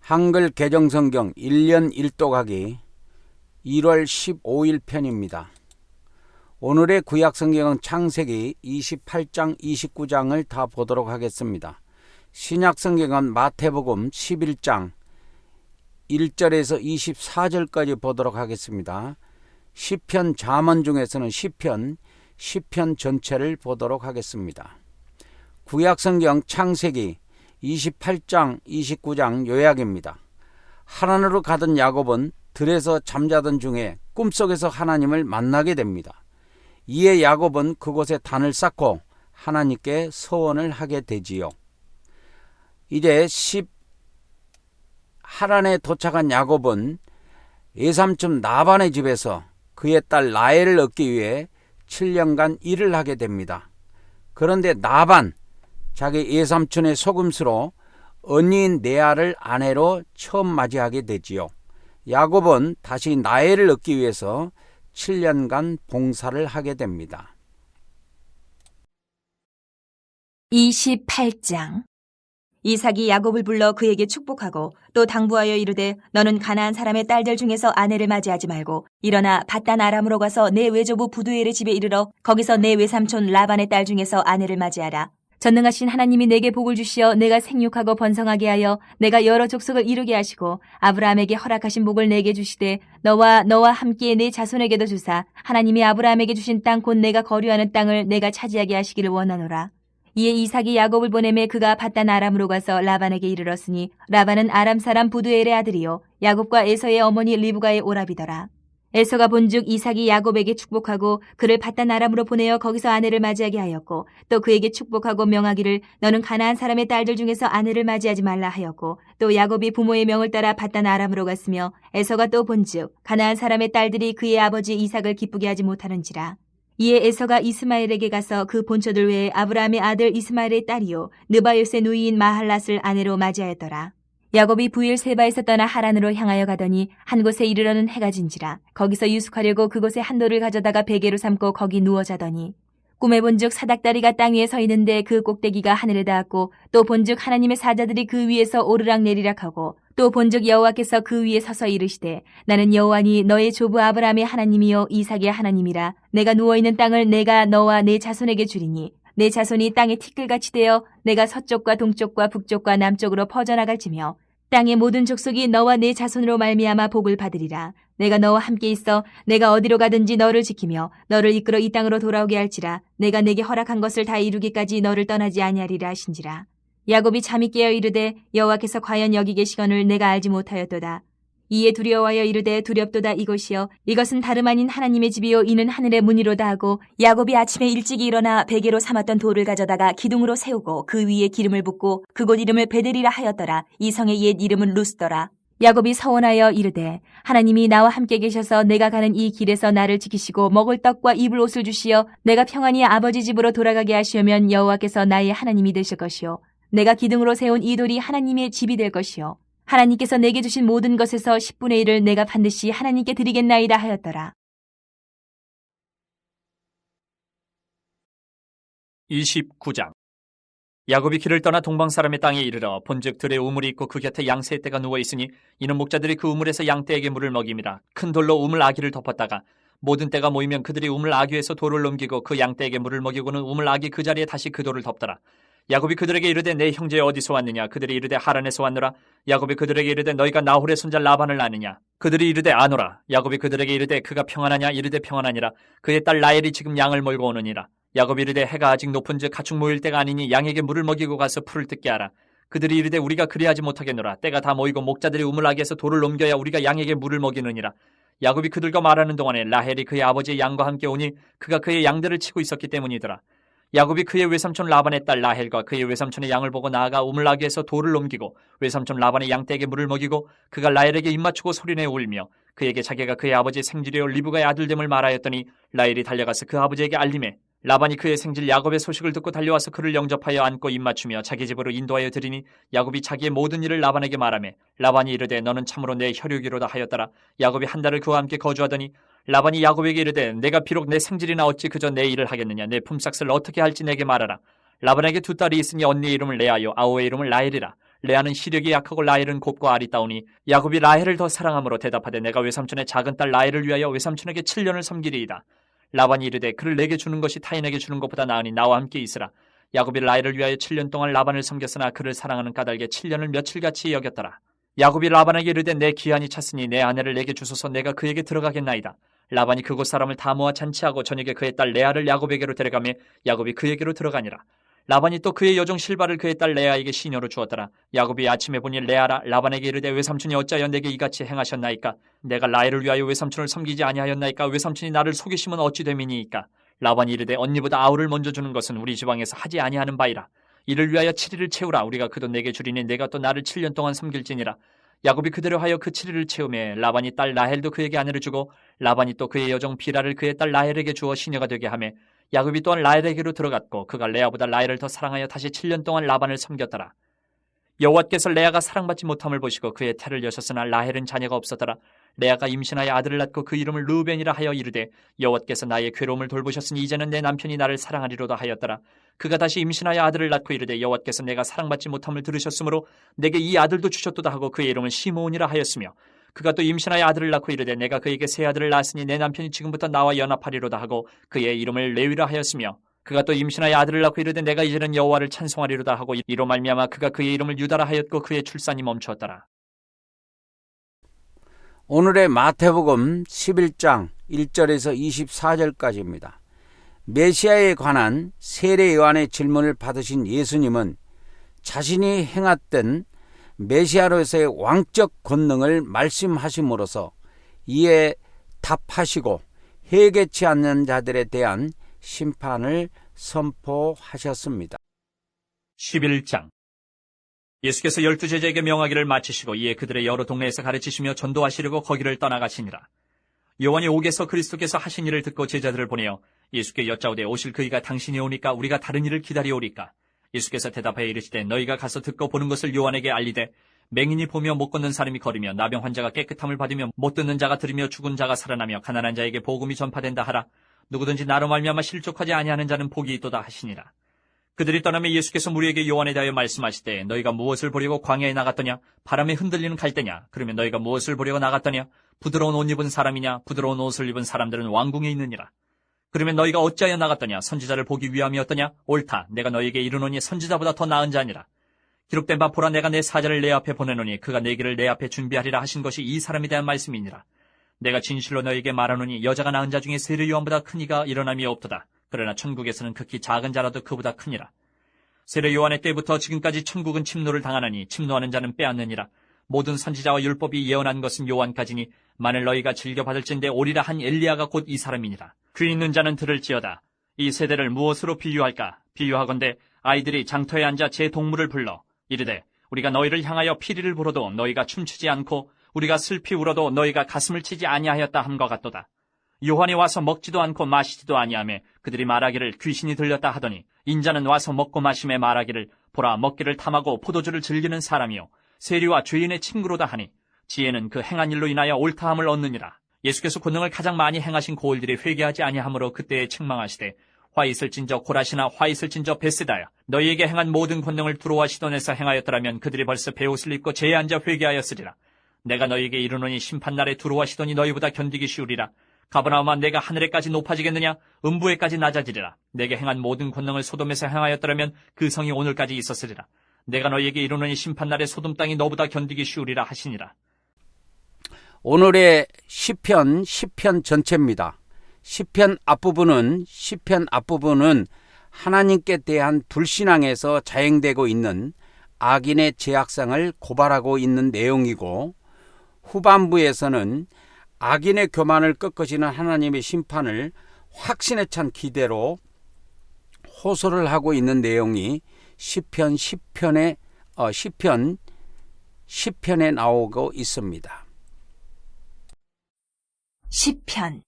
한글 개정성경 1년 1독하기 1월 15일 편입니다. 오늘의 구약성경은 창세기 28장 29장을 다 보도록 하겠습니다. 신약성경은 마태복음 11장 1절에서 24절까지 보도록 하겠습니다. 시편 잠언 중에서는 시편 전체를 보도록 하겠습니다. 구약성경 창세기 28장 29장 요약입니다. 하란으로 가던 야곱은 들에서 잠자던 중에 꿈속에서 하나님을 만나게 됩니다. 이에 야곱은 그곳에 단을 쌓고 하나님께 서원을 하게 되지요. 이제 하란에 도착한 야곱은 외삼촌 라반의 집에서 그의 딸 라헬을 얻기 위해 7년간 일을 하게 됩니다. 그런데 라반, 자기 외삼촌의 속임수로 언니인 레아를 아내로 처음 맞이하게 되지요. 야곱은 다시 라헬을 얻기 위해서 7년간 봉사를 하게 됩니다. 28장. 이삭이 야곱을 불러 그에게 축복하고 또 당부하여 이르되 너는 가나안 사람의 딸들 중에서 아내를 맞이하지 말고 일어나 밧단 아람으로 가서 내 외조부 부두엘의 집에 이르러 거기서 내 외삼촌 라반의 딸 중에서 아내를 맞이하라. 전능하신 하나님이 내게 복을 주시어 내가 생육하고 번성하게 하여 내가 여러 족속을 이루게 하시고 아브라함에게 허락하신 복을 내게 주시되 너와 함께 내 자손에게도 주사 하나님이 아브라함에게 주신 땅 곧 내가 거류하는 땅을 내가 차지하게 하시기를 원하노라. 이에 이삭이 야곱을 보내매 그가 밧단 아람으로 가서 라반에게 이르렀으니 라반은 아람 사람 부두엘의 아들이요 야곱과 에서의 어머니 리브가의 오라비더라. 에서가 본즉 이삭이 야곱에게 축복하고 그를 밧단 아람으로 보내어 거기서 아내를 맞이하게 하였고 또 그에게 축복하고 명하기를 너는 가나안 사람의 딸들 중에서 아내를 맞이하지 말라 하였고 또 야곱이 부모의 명을 따라 밧단 아람으로 갔으며 에서가 또 본즉 가나안 사람의 딸들이 그의 아버지 이삭을 기쁘게 하지 못하는지라. 이에 에서가 이스마엘에게 가서 그 본처들 외에 아브라함의 아들 이스마엘의 딸이요 느바요스의 누이인 마할랏을 아내로 맞이하였더라. 야곱이 부엘세바에서 떠나 하란으로 향하여 가더니 한 곳에 이르러는 해가 진지라. 거기서 유숙하려고 그곳에 한 돌을 가져다가 베개로 삼고 거기 누워 자더니 꿈에 본즉 사닥다리가 땅 위에 서 있는데 그 꼭대기가 하늘에 닿았고 또 본즉 하나님의 사자들이 그 위에서 오르락 내리락 하고 또 본즉 여호와께서 그 위에 서서 이르시되 나는 여호와니 너의 조부 아브라함의 하나님이요 이삭의 하나님이라. 내가 누워있는 땅을 내가 너와 내 자손에게 주리니 내 자손이 땅의 티끌같이 되어 내가 서쪽과 동쪽과 북쪽과 남쪽으로 퍼져나갈지며 땅의 모든 족속이 너와 내 자손으로 말미암아 복을 받으리라. 내가 너와 함께 있어 내가 어디로 가든지 너를 지키며 너를 이끌어 이 땅으로 돌아오게 할지라. 내가 내게 허락한 것을 다 이루기까지 너를 떠나지 아니하리라 하신지라. 야곱이 잠이 깨어 이르되 여호와께서 과연 여기 계시거늘 내가 알지 못하였도다. 이에 두려워하여 이르되 두렵도다 이것이여 이것은 다름 아닌 하나님의 집이요 이는 하늘의 문이로다 하고 야곱이 아침에 일찍이 일어나 베개로 삼았던 돌을 가져다가 기둥으로 세우고 그 위에 기름을 붓고 그곳 이름을 베델이라 하였더라. 이 성의 옛 이름은 루스더라. 야곱이 서원하여 이르되 하나님이 나와 함께 계셔서 내가 가는 이 길에서 나를 지키시고 먹을 떡과 입을 옷을 주시어 내가 평안히 아버지 집으로 돌아가게 하시오면 여호와께서 나의 하나님이 되실 것이요 내가 기둥으로 세운 이 돌이 하나님의 집이 될 것이요 하나님께서 내게 주신 모든 것에서 10분의 1을 내가 반드시 하나님께 드리겠나이다 하였더라. 29장. 야곱이 길을 떠나 동방 사람의 땅에 이르러 본즉 들에 우물이 있고 그 곁에 양새의 떼가 누워 있으니 이는 목자들이 그 우물에서 양떼에게 물을 먹임이라. 큰 돌로 우물 아귀를 덮었다가 모든 떼가 모이면 그들이 우물 아귀에서 돌을 넘기고 그 양떼에게 물을 먹이고는 우물 아귀 그 자리에 다시 그 돌을 덮더라. 야곱이 그들에게 이르되 내 형제 어디서 왔느냐? 그들이 이르되 하란에서 왔노라. 야곱이 그들에게 이르되 너희가 나홀의 손자 라반을 아느냐? 그들이 이르되 아노라. 야곱이 그들에게 이르되 그가 평안하냐? 이르되 평안하니라. 그의 딸 라헬이 지금 양을 몰고 오느니라. 야곱이 이르되 해가 아직 높은즉 가축 모일 때가 아니니 양에게 물을 먹이고 가서 풀을 뜯게 하라. 그들이 이르되 우리가 그리하지 못하겠노라. 때가 다 모이고 목자들이 우물아귀에서 돌을 옮겨야 우리가 양에게 물을 먹이느니라. 야곱이 그들과 말하는 동안에 라헬이 그의 아버지의 양과 함께 오니 그가 그의 양들을 치고 있었기 때문이더라. 야곱이 그의 외삼촌 라반의 딸 라헬과 그의 외삼촌의 양을 보고 나아가 우물아귀에서 돌을 옮기고 외삼촌 라반의 양떼에게 물을 먹이고 그가 라헬에게 입맞추고 소리내어 울며 그에게 자기가 그의 아버지의 생질이요 리브가의 아들됨을 말하였더니 라헬이 달려가서 그 아버지에게 알림해 라반이 그의 생질 야곱의 소식을 듣고 달려와서 그를 영접하여 안고 입맞추며 자기 집으로 인도하여 드리니 야곱이 자기의 모든 일을 라반에게 말하며 라반이 이르되 너는 참으로 내 혈육이로다 하였더라. 야곱이 한 달을 그와 함께 거주하더니 라반이 야곱에게 이르되 내가 비록 내 생질이나 어찌 그저 내 일을 하겠느냐. 내 품삯을 어떻게 할지 내게 말하라. 라반에게 두 딸이 있으니 언니의 이름을 레아요 아우의 이름을 라헬이라. 레아는 시력이 약하고 라헬은 곱고 아리따우니 야곱이 라헬을 더 사랑함으로 대답하되 내가 외삼촌의 작은 딸 라헬을 위하여 외삼촌에게 7년을 섬기리이다. 라반이 이르되 그를 내게 주는 것이 타인에게 주는 것보다 나으니 나와 함께 있으라. 야곱이 라헬을 위하여 7년 동안 라반을 섬겼으나 그를 사랑하는 까닭에 7년을 며칠같이 여겼더라. 야곱이 라반에게 이르되 내 기한이 찼으니 내 아내를 내게 주소서 내가 그에게 들어가겠나이다. 라반이 그곳 사람을 다 모아 잔치하고 저녁에 그의 딸 레아를 야곱에게로 데려가며 야곱이 그에게로 들어가니라. 라반이 또 그의 여종 실바를 그의 딸 레아에게 시녀로 주었더라. 야곱이 아침에 보니 레아라 라반에게 이르되 외삼촌이 어찌하여 내게 이같이 행하셨나이까? 내가 라헬을 위하여 외삼촌을 섬기지 아니하였나이까? 외삼촌이 나를 속이시면 어찌 됨이니이까? 라반이 이르되 언니보다 아우를 먼저 주는 것은 우리 지방에서 하지 아니하는 바이라. 이를 위하여 7일을 채우라. 우리가 그 돈 내게 주리니 내가 또 나를 7년 동안 섬길지니라. 야곱이 그대로 하여 그 7일을 채우매 라반이 딸 라헬도 그에게 아내를 주고 라반이 또 그의 여종 비라를 그의 딸 라헬에게 주어 시녀가 되게 하매 야곱이 또한 라헬에게로 들어갔고 그가 레아보다 라헬을 더 사랑하여 다시 7년 동안 라반을 섬겼더라. 여호와께서 레아가 사랑받지 못함을 보시고 그의 태를 여셨으나 라헬은 자녀가 없었더라. 레아가 임신하여 아들을 낳고 그 이름을 르우벤이라 하여 이르되 여호와께서 나의 괴로움을 돌보셨으니 이제는 내 남편이 나를 사랑하리로다 하였더라. 그가 다시 임신하여 아들을 낳고 이르되 여호와께서 내가 사랑받지 못함을 들으셨으므로 내게 이 아들도 주셨도다 하고 그의 이름을 시므온이라 하였으며 그가 또 임신하여 아들을 낳고 이르되 내가 그에게 새 아들을 낳았으니 내 남편이 지금부터 나와 연합하리로다 하고 그의 이름을 레위라 하였으며 그가 또 임신하여 아들을 낳고 이르되 내가 이제는 여호와를 찬송하리로다 하고 이로 말미암아 그가 그의 이름을 유다라 하였고 그의 출산이 멈추었더라. 오늘의 마태복음 11장 1절에서 24절까지입니다. 메시아에 관한 세례 요한의 질문을 받으신 예수님은 자신이 행했던 메시아로서의 왕적 권능을 말씀하심으로써 이에 답하시고 회개치 않는 자들에 대한 심판을 선포하셨습니다. 11장 예수께서 12제자에게 명하기를 마치시고 이에 그들의 여러 동네에서 가르치시며 전도하시려고 거기를 떠나가시니라. 요한이 옥에서 그리스도께서 하신 일을 듣고 제자들을 보내어 예수께 여짜오되 오실 그이가 당신이 오니까 우리가 다른 일을 기다리오리까? 예수께서 대답하여 이르시되 너희가 가서 듣고 보는 것을 요한에게 알리되 맹인이 보며 못 걷는 사람이 걸으며 나병 환자가 깨끗함을 받으며 못 듣는 자가 들으며 죽은 자가 살아나며 가난한 자에게 복음이 전파된다 하라. 누구든지 나로 말미암아 실족하지 아니하는 자는 복이 있도다 하시니라. 그들이 떠나며 예수께서 무리에게 요한에 대하여 말씀하시되 너희가 무엇을 보려고 광야에 나갔더냐? 바람에 흔들리는 갈대냐? 그러면 너희가 무엇을 보려고 나갔더냐? 부드러운 옷 입은 사람이냐? 부드러운 옷을 입은 사람들은 왕궁에 있느니라. 그러면 너희가 어찌하여 나갔더냐? 선지자를 보기 위함이었더냐? 옳다. 내가 너희에게 이르노니 선지자보다 더 나은 자니라. 기록된 바 보라 내가 내 사자를 내 앞에 보내노니 그가 내 길을 내 앞에 준비하리라 하신 것이 이 사람에 대한 말씀이니라. 내가 진실로 너희에게 말하노니 여자가 낳은 자 중에 세례 요한보다 큰 이가 일어남이 없도다. 그러나 천국에서는 극히 작은 자라도 그보다 크니라. 세례 요한의 때부터 지금까지 천국은 침노를 당하나니 침노하는 자는 빼앗느니라. 모든 선지자와 율법이 예언한 것은 요한까지니 만일 너희가 즐겨받을진대 오리라 한 엘리야가 곧 이 사람이니라. 귀 있는 자는 들을지어다. 이 세대를 무엇으로 비유할까? 비유하건대 아이들이 장터에 앉아 제 동물을 불러 이르되 우리가 너희를 향하여 피리를 불어도 너희가 춤추지 않고 우리가 슬피 울어도 너희가 가슴을 치지 아니하였다 함과 같도다. 요한이 와서 먹지도 않고 마시지도 아니하며 그들이 말하기를 귀신이 들렸다 하더니 인자는 와서 먹고 마심에 말하기를 보라 먹기를 탐하고 포도주를 즐기는 사람이요 세리와 죄인의 친구로다 하니 지혜는 그 행한 일로 인하여 옳다함을 얻느니라. 예수께서 권능을 가장 많이 행하신 고을들이 회개하지 아니하므로 그때에 책망하시되 화 있을진저 고라시나 화 있을진저 베세다야 너희에게 행한 모든 권능을 두로와 시돈에서 행하였더라면 그들이 벌써 베옷을 입고 제에 앉아 회개하였으리라. 내가 너희에게 이르노니 심판날에 두로와 시돈이 너희보다 견디기 쉬우리라. 가버나움아 내가 하늘에까지 높아지겠느냐? 음부에까지 낮아지리라. 내게 행한 모든 권능을 소돔에서 행하였더라면 그 성이 오늘까지 있었으리라. 내가 너희에게 이르노니 심판날에 소돔 땅이 너보다 견디기 쉬우리라 하시니라. 오늘의 시편 전체입니다. 시편 앞부분은 하나님께 대한 불신앙에서 자행되고 있는 악인의 죄악상을 고발하고 있는 내용이고 후반부에서는 악인의 교만을 꺾으시는 하나님의 심판을 확신에 찬 기대로 호소를 하고 있는 내용이 시편 10편에 나오고 있습니다. 시편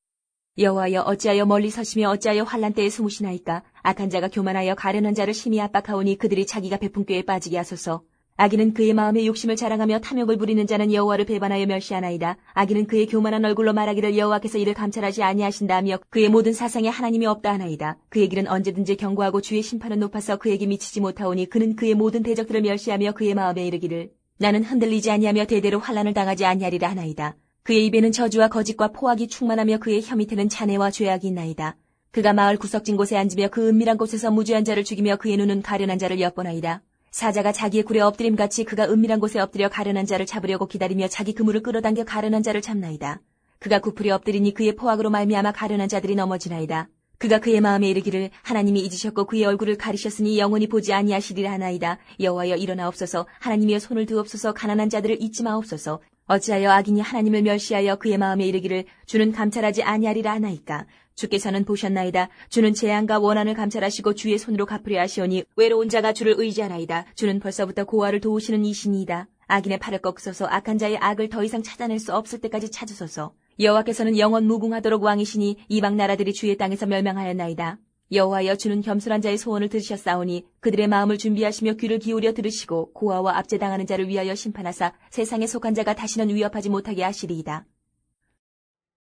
여호와여 어찌하여 멀리 서시며 어찌하여 환난 때에 숨으시나이까? 악한 자가 교만하여 가련한 자를 심히 압박하오니 그들이 자기가 베푼 꾀에 빠지게 하소서. 악인은 그의 마음의 욕심을 자랑하며 탐욕을 부리는 자는 여호와를 배반하여 멸시하나이다. 악인은 그의 교만한 얼굴로 말하기를 여호와께서 이를 감찰하지 아니하신다하며 그의 모든 사상에 하나님이 없다 하나이다. 그의 길은 언제든지 견고하고 주의 심판은 높아서 그에게 미치지 못하오니 그는 그의 모든 대적들을 멸시하며 그의 마음에 이르기를 나는 흔들리지 아니하며 대대로 환난을 당하지 아니하리라 하나이다. 그의 입에는 저주와 거짓과 포악이 충만하며 그의 혀 밑에는 잔해와 죄악이 있나이다. 그가 마을 구석진 곳에 앉으며 그 은밀한 곳에서 무죄한 자를 죽이며 그의 눈은 가련한 자를 엿보나이다. 사자가 자기의 굴에 엎드림같이 그가 은밀한 곳에 엎드려 가련한 자를 잡으려고 기다리며 자기 그물을 끌어당겨 가련한 자를 잡나이다. 그가 구풀에 엎드리니 그의 포악으로 말미암아 가련한 자들이 넘어지나이다. 그가 그의 마음에 이르기를 하나님이 잊으셨고 그의 얼굴을 가리셨으니 영원히 보지 아니하시리라 하나이다. 여호와여 일어나옵소서. 하나님이여 손을 드옵소서. 가난한 자들을 잊지 마옵소서. 어찌하여 악인이 하나님을 멸시하여 그의 마음에 이르기를 주는 감찰하지 아니하리라 하나이까. 주께서는 보셨나이다. 주는 재앙과 원한을 감찰하시고 주의 손으로 갚으려 하시오니 외로운 자가 주를 의지하나이다. 주는 벌써부터 고아를 도우시는 이신이이다. 악인의 팔을 꺾소서. 악한 자의 악을 더 이상 찾아낼 수 없을 때까지 찾으소서. 여호와께서는 영원 무궁하도록 왕이시니 이방 나라들이 주의 땅에서 멸망하였나이다. 여호와여 주는 겸손한 자의 소원을 들으셨사오니 그들의 마음을 준비하시며 귀를 기울여 들으시고 고아와 압제당하는 자를 위하여 심판하사 세상에 속한 자가 다시는 위협하지 못하게 하시리이다.